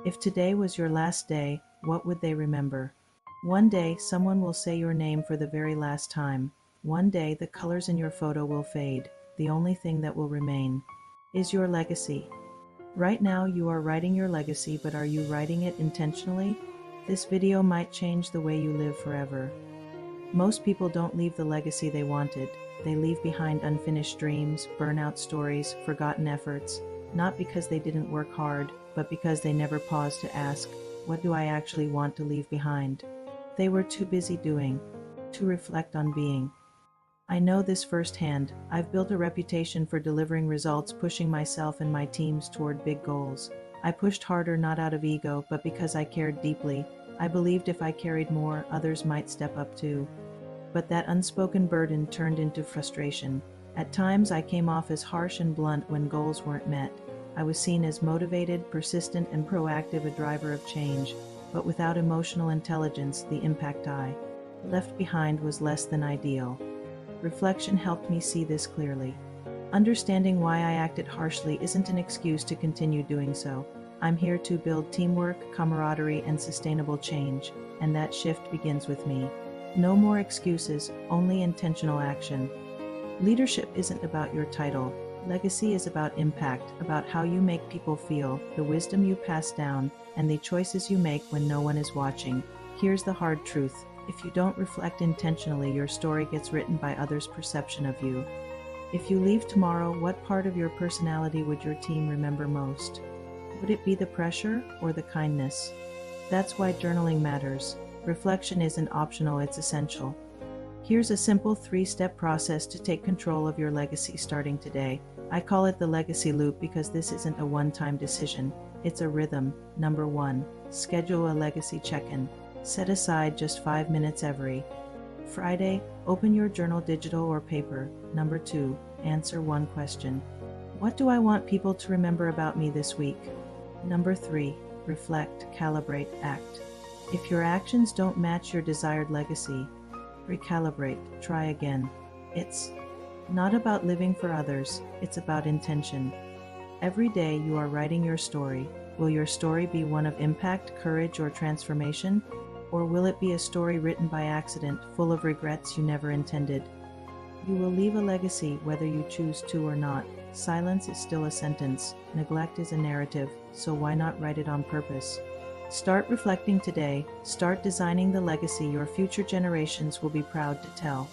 If today was your last day, what would they remember? One day, someone will say your name for the very last time. One day, the colors in your photo will fade. The only thing that will remain is your legacy. Right now, you are writing your legacy, but are you writing it intentionally? This video might change the way you live forever. Most people don't leave the legacy they wanted. They leave behind unfinished dreams, burnout stories, forgotten efforts, not because they didn't work hard, but because they never paused to ask, what do I actually want to leave behind? They were too busy doing, to reflect on being. I know this firsthand. I've built a reputation for delivering results, pushing myself and my teams toward big goals. I pushed harder not out of ego, but because I cared deeply. I believed if I carried more, others might step up too. But that unspoken burden turned into frustration. At times, I came off as harsh and blunt when goals weren't met. I was seen as motivated, persistent, and proactive, a driver of change. But without emotional intelligence, the impact I left behind was less than ideal. Reflection helped me see this clearly. Understanding why I acted harshly isn't an excuse to continue doing so. I'm here to build teamwork, camaraderie, and sustainable change, and that shift begins with me. No more excuses, only intentional action. Leadership isn't about your title. Legacy is about impact, about how you make people feel, the wisdom you pass down, and the choices you make when no one is watching. Here's the hard truth. If you don't reflect intentionally, your story gets written by others' perception of you. If you leave tomorrow, what part of your personality would your team remember most? Would it be the pressure or the kindness? That's why journaling matters. Reflection isn't optional, it's essential. Here's a simple 3-step process to take control of your legacy starting today. I call it the legacy loop because this isn't a one-time decision. It's a rhythm. Number 1. Schedule a legacy check-in. Set aside just 5 minutes every Friday. Open your journal, digital or paper. Number 2. Answer one question. What do I want people to remember about me this week? Number 3. Reflect, calibrate, act. If your actions don't match your desired legacy, recalibrate, try again. It's not about living for others, it's about intention. Every day you are writing your story. Will your story be one of impact, courage, or transformation? Or will it be a story written by accident, full of regrets you never intended? You will leave a legacy whether you choose to or not. Silence is still a sentence. Neglect is a narrative, so why not write it on purpose? Start reflecting today. Start designing the legacy your future generations will be proud to tell.